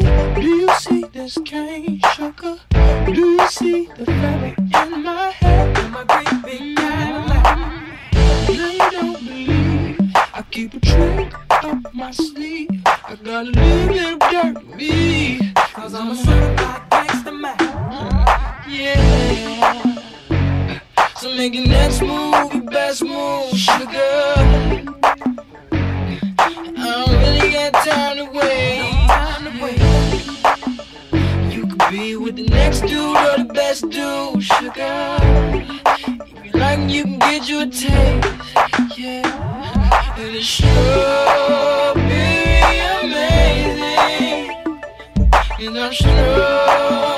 Do you see this cane, sugar? Do you see the feather in my hair? And my great big Cadillac. Now you don't believe I keep a trick up my sleeve. I got a little dirt in me, cause I'm a certified gangster man. Yeah. So make your next move your best move, sugar. I don't really got time to wait. You could be with the next dude or the best dude, sugar. If you like, you can get you a taste, yeah. And it sure be amazing. And I'm sure